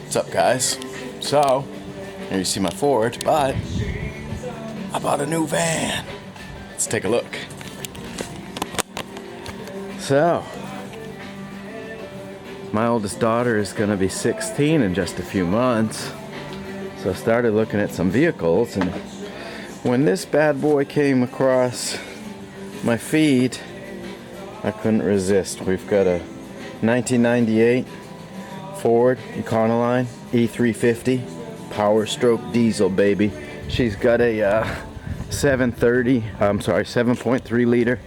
What's up, guys? So, here you see my Ford, but I bought a new van. Let's take a look. So, my oldest daughter is gonna be 16 in just a few months. So I started looking at some vehicles, and when this bad boy came across my feed, I couldn't resist. We've got a 1998 Ford Econoline E350 Powerstroke diesel, baby. She's got a 7.3 liter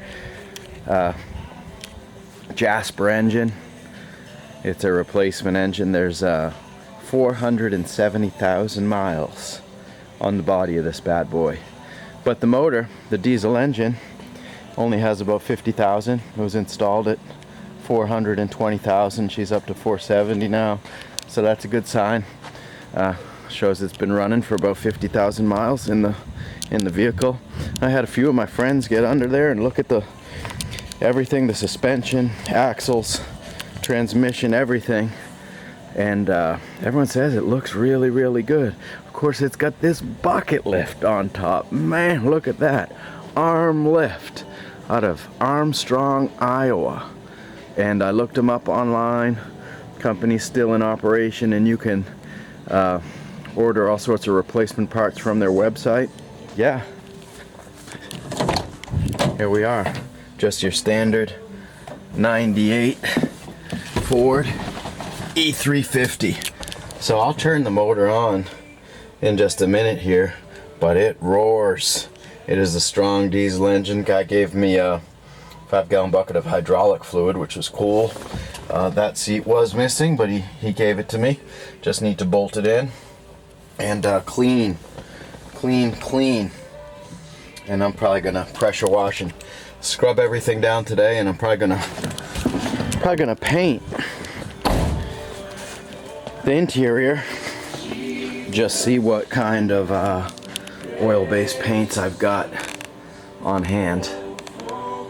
Jasper engine. It's a replacement engine. There's 470,000 miles on the body of this bad boy. But the motor, the diesel engine, only has about 50,000. It was installed at 420,000. She's up to 470 now, so that's a good sign. Shows it's been running for about 50,000 miles in the vehicle. I had a few of my friends get under there and look at everything, the suspension, axles, transmission, everything, and everyone says it looks really, really good. Of course, it's got this bucket lift on top. Man, look at that. Arm lift out of Armstrong, Iowa. And I looked them up online. Company's still in operation, and you can order all sorts of replacement parts from their website. Yeah, here we are. Just your standard 98 Ford E350. So I'll turn the motor on in just a minute here, but it roars. It is a strong diesel engine. Guy gave me a 5-gallon bucket of hydraulic fluid, which was cool. That seat was missing, but he gave it to me. Just need to bolt it in and clean. And I'm probably gonna pressure wash and scrub everything down today, and I'm probably gonna paint the interior. Just see what kind of oil-based paints I've got on hand,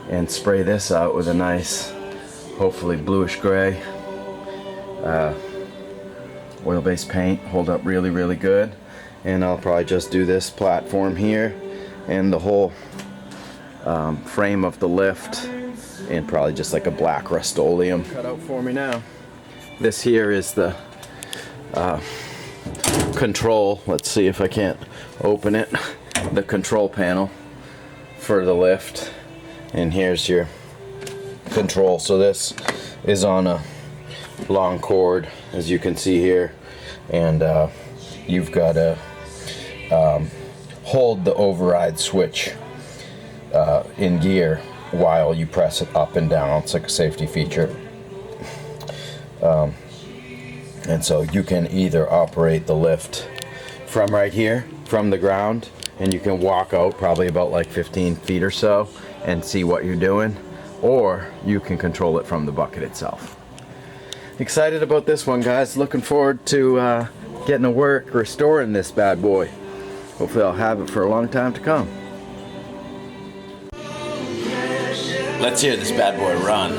and spray this out with a nice, hopefully bluish gray oil-based paint. Hold up really, really good. And I'll probably just do this platform here and the whole frame of the lift in probably just like a black Rust-Oleum. Cut out for me now. This here is the control. Let's see if I can't open it. The control panel for the lift. And here's your control. So this is on a long cord, as you can see here, and you've got to hold the override switch in gear while you press it up and down. It's like a safety feature. And so you can either operate the lift from right here, from the ground, and you can walk out probably about like 15 feet or so and see what you're doing, or you can control it from the bucket itself. Excited about this one, guys. Looking forward to getting to work restoring this bad boy. Hopefully I'll have it for a long time to come. Let's hear this bad boy run.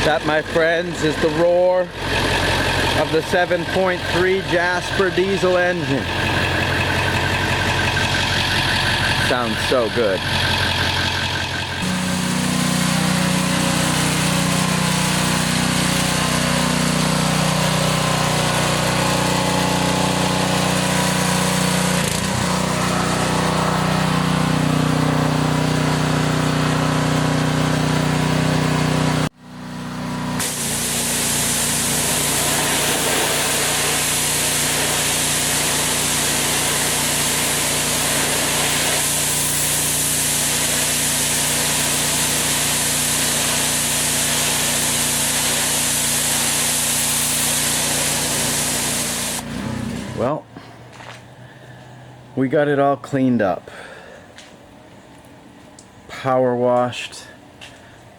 That, my friends, is the roar of the 7.3 Jasper diesel engine. Sounds so good. Well, we got it all cleaned up, power washed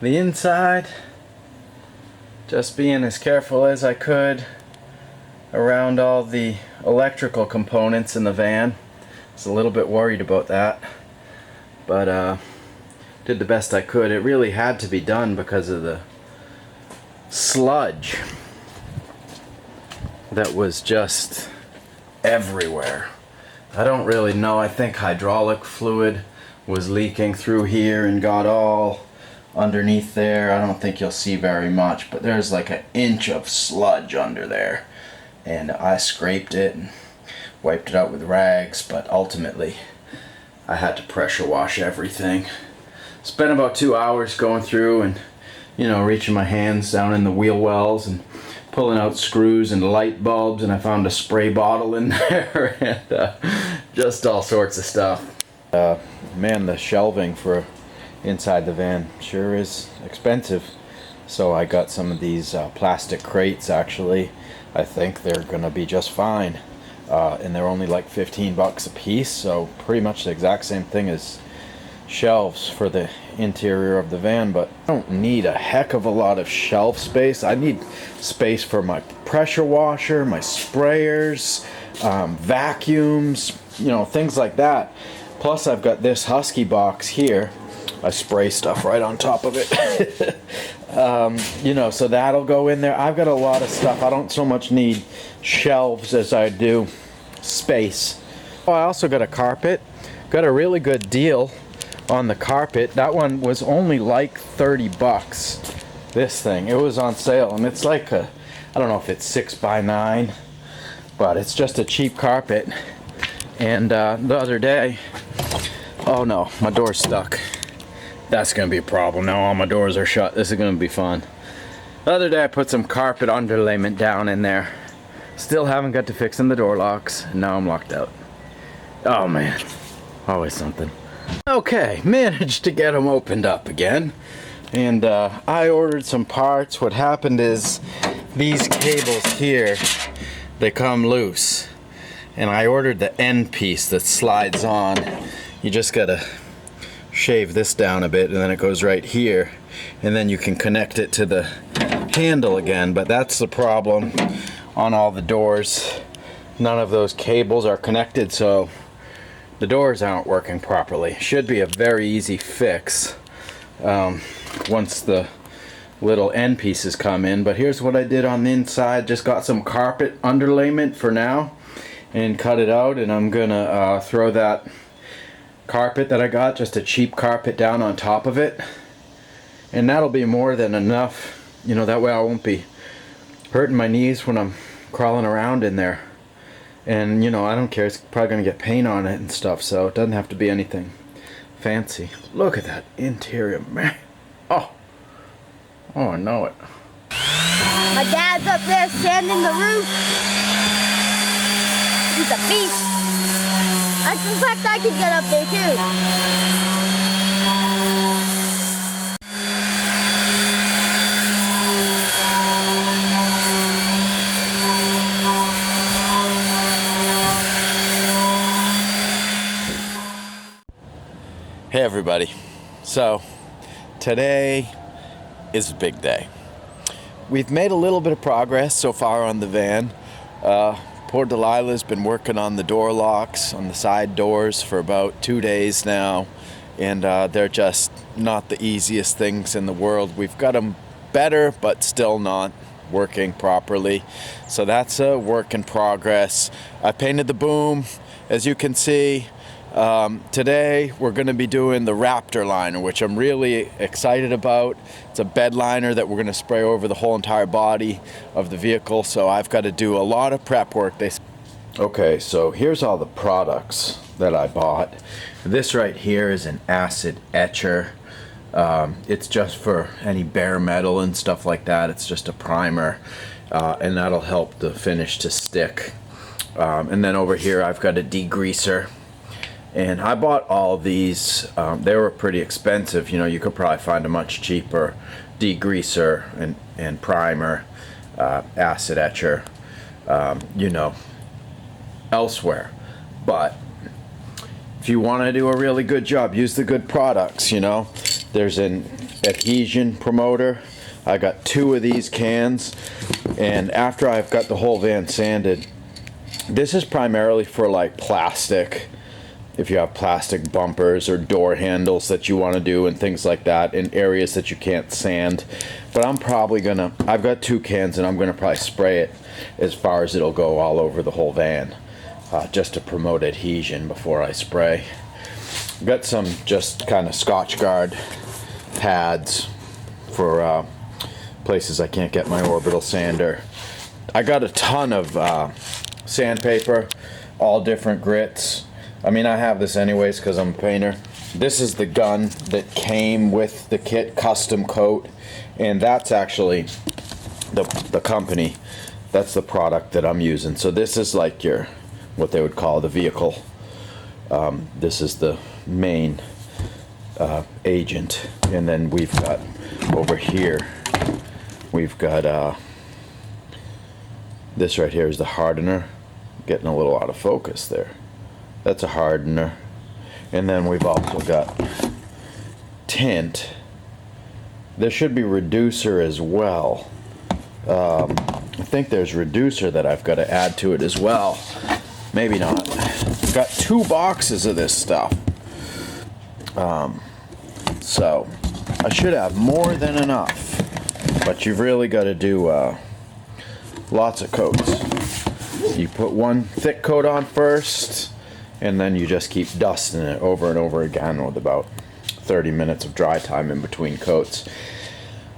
the inside, just being as careful as I could around all the electrical components in the van. I was a little bit worried about that, but did the best I could. It really had to be done because of the sludge that was just everywhere. I don't really know. I think hydraulic fluid was leaking through here and got all underneath there. I don't think you'll see very much, but there's like an inch of sludge under there, and I scraped it and wiped it out with rags, but ultimately I had to pressure wash everything. Spent about 2 hours going through and, you know, reaching my hands down in the wheel wells and pulling out screws and light bulbs, and I found a spray bottle in there and just all sorts of stuff. Man, the shelving for inside the van sure is expensive. So I got some of these plastic crates. Actually, I think they're gonna be just fine, and they're only like 15 bucks a piece, so pretty much the exact same thing as shelves for the interior of the van. But I don't need a heck of a lot of shelf space. I need space for my pressure washer, my sprayers, vacuums, you know, things like that. Plus I've got this Husky box here. I spray stuff right on top of it. You know, so that'll go in there. I've got a lot of stuff. I don't so much need shelves as I do space. Oh, I also got a carpet. Got a really good deal on the carpet. That one was only like 30 bucks. This thing, it was on sale, and it's like a, I don't know if it's 6x9, but it's just a cheap carpet. And the other day, oh no, my door's stuck. That's gonna be a problem. Now all my doors are shut. This is gonna be fun. The other day I put some carpet underlayment down in there. Still haven't got to fixing the door locks, and now I'm locked out. Oh man, always something. Okay, managed to get them opened up again, and I ordered some parts. What happened is these cables here, they come loose, and I ordered the end piece that slides on. You just gotta shave this down a bit, and then it goes right here, and then you can connect it to the handle again. But that's the problem on all the doors. None of those cables are connected, so the doors aren't working properly. Should be a very easy fix once the little end pieces come in. But here's what I did on the inside. Just got some carpet underlayment for now and cut it out, and I'm gonna throw that carpet that I got, just a cheap carpet, down on top of it, and that'll be more than enough. You know, that way I won't be hurting my knees when I'm crawling around in there. And you know, I don't care, it's probably gonna get paint on it and stuff, so it doesn't have to be anything fancy. Look at that interior, man. Oh, I know it. My dad's up there sanding the roof. He's a beast. I suspect I could get up there too. Hey everybody, so today is a big day. We've made a little bit of progress so far on the van. Poor Delilah's been working on the door locks on the side doors for about 2 days now, and they're just not the easiest things in the world. We've got them better, but still not working properly, so that's a work in progress. I painted the boom, as you can see. Today we're going to be doing the Raptor liner, which I'm really excited about. It's a bed liner that we're going to spray over the whole entire body of the vehicle, so I've got to do a lot of prep work. Okay, so here's all the products that I bought. This right here is an acid etcher. It's just for any bare metal and stuff like that. It's just a primer, and that'll help the finish to stick. And then over here I've got a degreaser. And I bought all these. They were pretty expensive. You know, you could probably find a much cheaper degreaser and primer, acid etcher, you know, elsewhere. But if you want to do a really good job, use the good products, you know. There's an adhesion promoter I got 2 of these cans, and after I've got the whole van sanded, this is primarily for like plastic, if you have plastic bumpers or door handles that you want to do and things like that in areas that you can't sand. But I'm probably gonna, I've got 2 cans and I'm gonna probably spray it as far as it'll go all over the whole van, just to promote adhesion before I spray. Got some just kind of Scotch Guard pads for places I can't get my orbital sander. I got a ton of sandpaper, all different grits. I mean, I have this anyways because I'm a painter. This is the gun that came with the kit, custom coat, and that's actually the company. That's the product that I'm using. So this is like your, what they would call the vehicle. This is the main agent, and then we've got over here, we've got this right here is the hardener. Getting a little out of focus there. That's a hardener. And then we've also got tint. There should be reducer as well. I think there's reducer that I've got to add to it as well. Maybe not. I've got 2 boxes of this stuff. So I should have more than enough. But you've really got to do lots of coats. You put one thick coat on first, and then you just keep dusting it over and over again with about 30 minutes of dry time in between coats.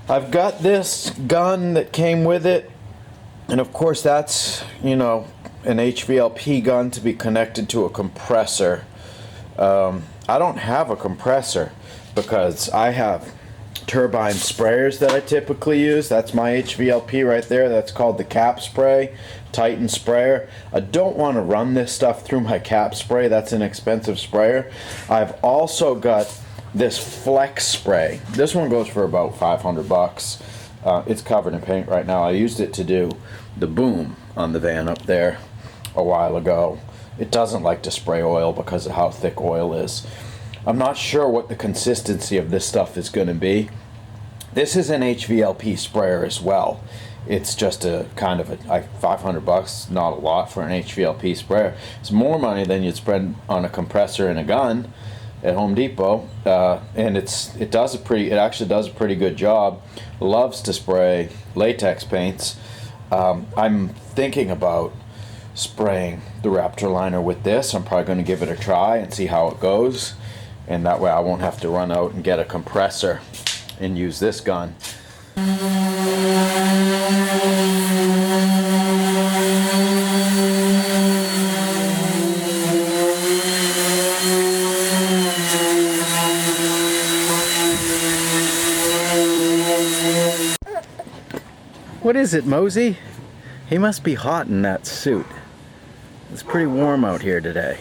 I've got this gun that came with it, and of course that's, you know, an HVLP gun to be connected to a compressor. I don't have a compressor because I have turbine sprayers that I typically use. That's my HVLP right there. That's called the cap spray, Titan sprayer. I don't want to run this stuff through my cap spray. That's an expensive sprayer. I've also got this flex spray. This one goes for about 500 bucks. It's covered in paint right now. I used it to do the boom on the van up there a while ago. It doesn't like to spray oil because of how thick oil is. I'm not sure what the consistency of this stuff is going to be. This is an HVLP sprayer as well. It's just a kind of a 500 bucks, not a lot for an HVLP sprayer. It's more money than you'd spend on a compressor and a gun at Home Depot, and it actually does a pretty good job. Loves to spray latex paints. I'm thinking about spraying the Raptor liner with this. I'm probably going to give it a try and see how it goes, and that way I won't have to run out and get a compressor and use this gun. What is it, Mosey? He must be hot in that suit. It's pretty warm out here today.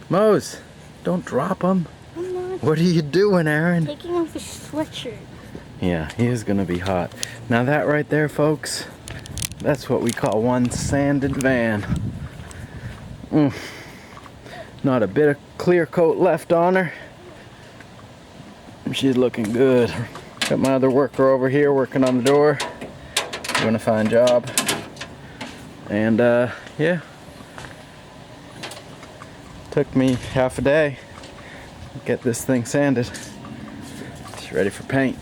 Mose, don't drop him. I'm not. What are you doing, Aaron? Taking off his sweatshirt. Yeah, he is gonna be hot. Now that right there, folks, that's what we call one sanded van. Not a bit of clear coat left on her. She's looking good. Got my other worker over here working on the door, doing a fine job. And yeah, took me half a day to get this thing sanded. It's ready for paint.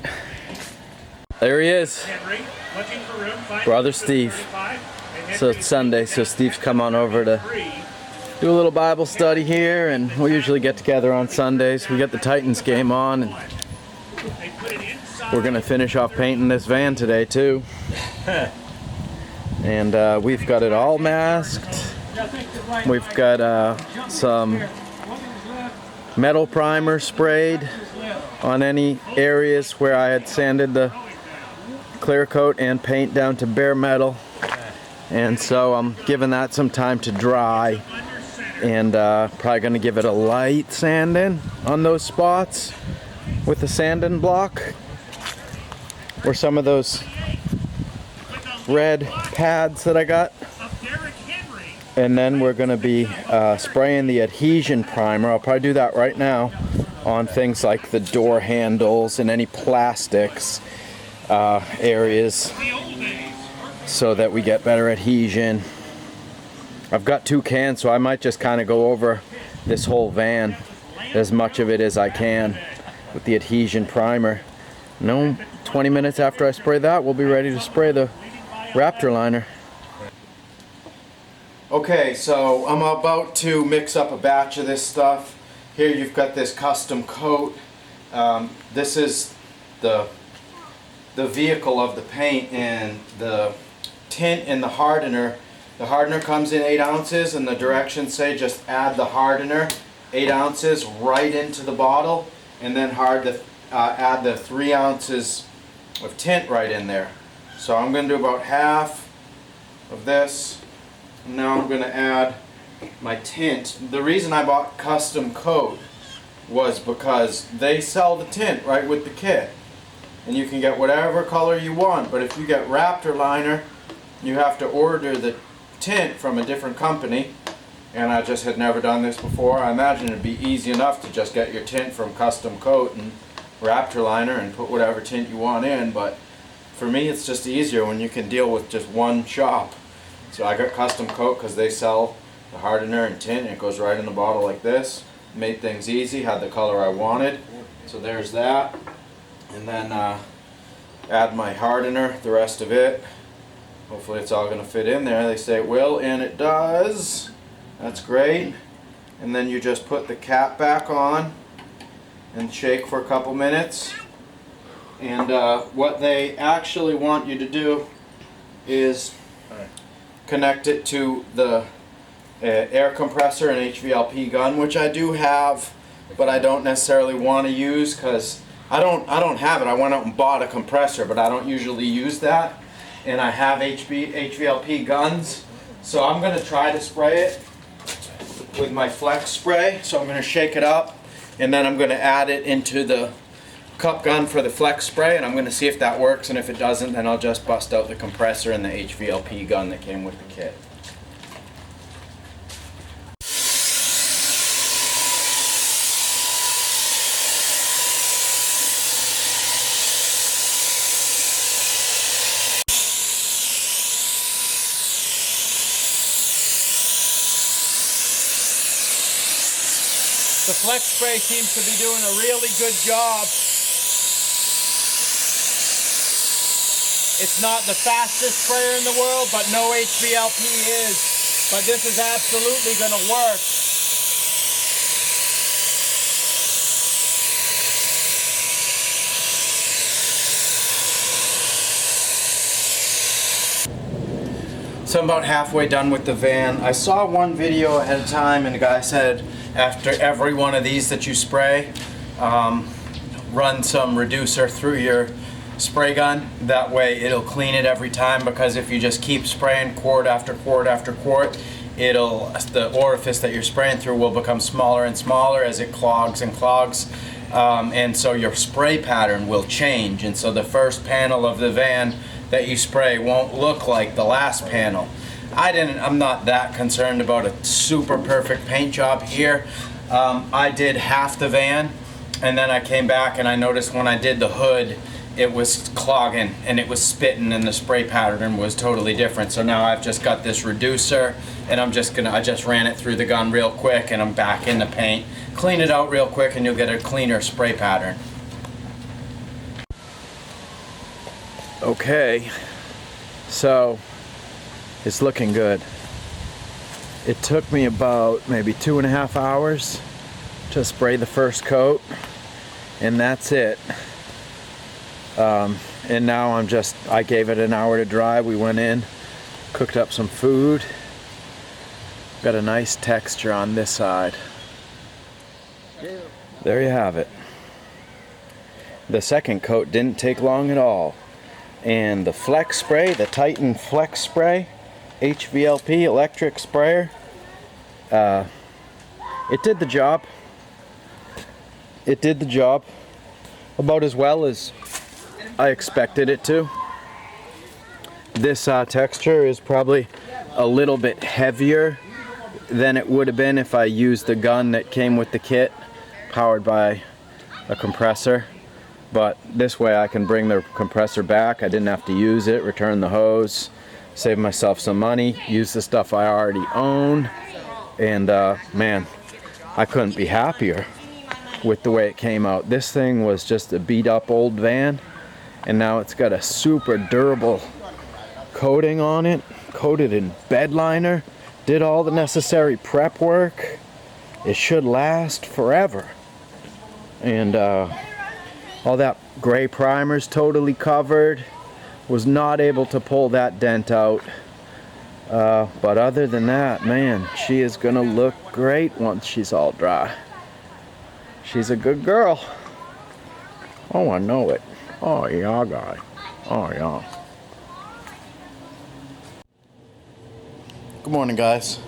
There he is, Brother Steve. So it's Sunday, so Steve's come on over to do a little Bible study here, and we usually get together on Sundays. We got the Titans game on, and we're gonna finish off painting this van today too. And we've got it all masked. We've got some metal primer sprayed on any areas where I had sanded the clear coat and paint down to bare metal. And so I'm giving that some time to dry, and probably gonna give it a light sanding on those spots with a sanding block, or some of those red pads that I got. And then we're going to be spraying the adhesion primer. I'll probably do that right now on things like the door handles and any plastics. areas so that we get better adhesion. I've got 2 cans, so I might just kind of go over this whole van, as much of it as I can, with the adhesion primer. 20 minutes after I spray that, we'll be ready to spray the Raptor liner. Okay, so I'm about to mix up a batch of this stuff. Here you've got this custom coat. This is the vehicle of the paint, and the tint and the hardener. The hardener comes in 8 ounces, and the directions say just add the hardener 8 ounces right into the bottle, and then add the 3 ounces of tint right in there. So I'm going to do about half of this. Now I'm going to add my tint. The reason I bought custom coat was because they sell the tint right with the kit, and you can get whatever color you want. But if you get Raptor liner, you have to order the tint from a different company, and I just had never done this before. I imagine it'd be easy enough to just get your tint from custom coat and Raptor liner and put whatever tint you want in, but for me it's just easier when you can deal with just one shop. So I got custom coat because they sell the hardener and tint, and it goes right in the bottle like this. Made things easy, had the color I wanted. So there's that. And then add my hardener, the rest of it. Hopefully it's all going to fit in there. They say it will, and it does. That's great. And then you just put the cap back on and shake for a couple minutes. And what they actually want you to do is connect it to the air compressor and HVLP gun, which I do have, but I don't necessarily want to use because I don't have it. I went out and bought a compressor, but I don't usually use that. And I have HVLP guns, so I'm going to try to spray it with my flex spray. So I'm going to shake it up, and then I'm going to add it into the cup gun for the flex spray, and I'm going to see if that works, and if it doesn't, then I'll just bust out the compressor and the HVLP gun that came with the kit. The flex spray seems to be doing a really good job. It's not the fastest sprayer in the world, but no HVLP is. But this is absolutely going to work. So I'm about halfway done with the van. I saw one video ahead of time, and the guy said after every one of these that you spray, run some reducer through your spray gun. That way it'll clean it every time, because if you just keep spraying quart after quart after quart, the orifice that you're spraying through will become smaller and smaller as it clogs and clogs. And so your spray pattern will change, and so the first panel of the van that you spray won't look like the last panel. I'm not that concerned about a super perfect paint job here. I did half the van, and then I came back and I noticed when I did the hood, it was clogging and it was spitting, and the spray pattern was totally different. So now I've just got this reducer, and I just ran it through the gun real quick, and I'm back in the paint. Clean it out real quick and you'll get a cleaner spray pattern. Okay, so it's looking good. It took me about maybe 2.5 hours to spray the first coat, and that's it. And now I gave it an hour to dry. We went in, cooked up some food. Got a nice texture on this side. There you have it. The second coat didn't take long at all. And the flex spray, the Titan flex spray, HVLP electric sprayer, it did the job. It did the job about as well as I expected it to. This texture is probably a little bit heavier than it would have been if I used the gun that came with the kit, powered by a compressor. but this way I can bring the compressor back. I didn't have to use it, return the hose, save myself some money, use the stuff I already own, and man, I couldn't be happier with the way it came out. This thing was just a beat up old van, and now it's got a super durable coating on it, coated in bed liner, did all the necessary prep work. It should last forever. And all that gray primer's totally covered. Was not able to pull that dent out. But other than that, man, she is gonna look great once she's all dry. She's a good girl. Oh, I know it. Oh yeah, guy. Oh yeah. Good morning, guys.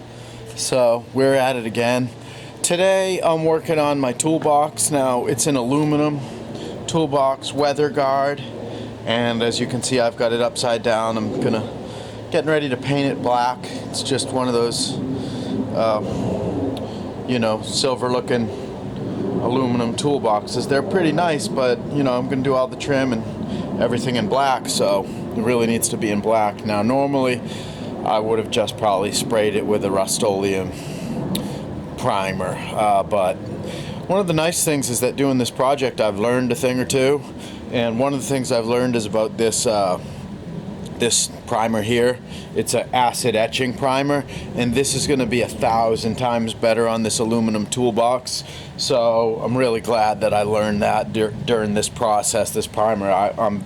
So we're at it again. Today I'm working on my toolbox. Now it's an aluminum toolbox, weather guard, and as you can see, I've got it upside down. I'm getting ready to paint it black. It's just one of those you know, silver looking aluminum toolboxes. They're pretty nice, but you know, I'm gonna do all the trim and everything in black, so it really needs to be in black. Now normally I would have just probably sprayed it with a Rust-Oleum primer, but one of the nice things is that doing this project I've learned a thing or two, and one of the things I've learned is about this this primer here. It's an acid etching primer, and this is going to be 1,000 times better on this aluminum toolbox. So I'm really glad that I learned that during this process, this primer. I'm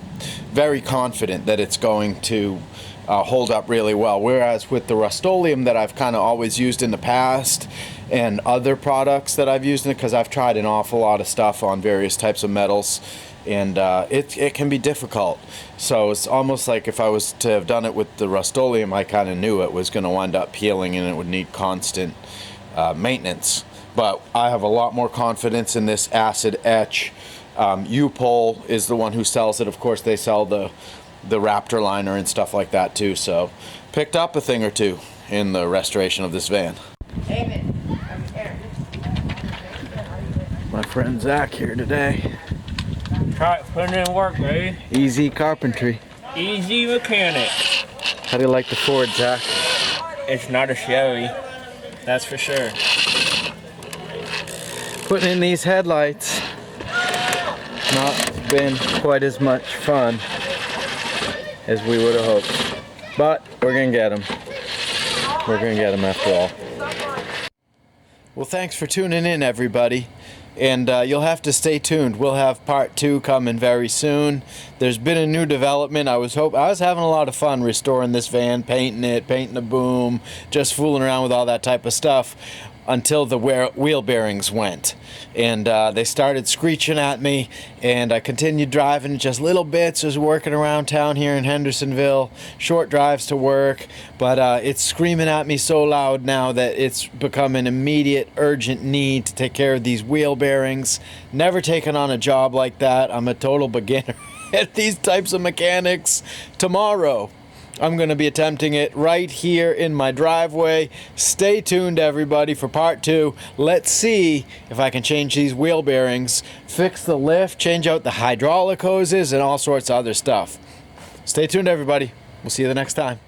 very confident that it's going to hold up really well, whereas with the Rust-Oleum that I've kind of always used in the past and other products that I've used in it, because I've tried an awful lot of stuff on various types of metals, and it can be difficult. So it's almost like if I was to have done it with the Rust-Oleum, I kind of knew it was going to wind up peeling and it would need constant maintenance. But I have a lot more confidence in this acid etch. U-Pole is the one who sells it. Of course, they sell the Raptor liner and stuff like that too. So picked up a thing or two in the restoration of this van. My friend Zach here today. Try putting in work, baby. Easy carpentry. Easy mechanic. How do you like the Ford, Zach? It's not a Chevy, that's for sure. Putting in these headlights, not been quite as much fun as we would have hoped, but we're gonna get them. We're gonna get them after all. Well, thanks for tuning in, everybody. And you'll have to stay tuned. We'll have part 2 coming very soon. There's been a new development. I was having a lot of fun restoring this van, painting it, painting the boom, just fooling around with all that type of stuff until the wheel bearings went. And they started screeching at me, and I continued driving just little bits as working around town here in Hendersonville, short drives to work, but it's screaming at me so loud now that it's become an immediate urgent need to take care of these wheel bearings. Never taken on a job like that. I'm a total beginner at these types of mechanics. Tomorrow I'm going to be attempting it right here in my driveway. Stay tuned, everybody, for part 2. Let's see if I can change these wheel bearings, fix the lift, change out the hydraulic hoses, and all sorts of other stuff. Stay tuned, everybody. We'll see you the next time.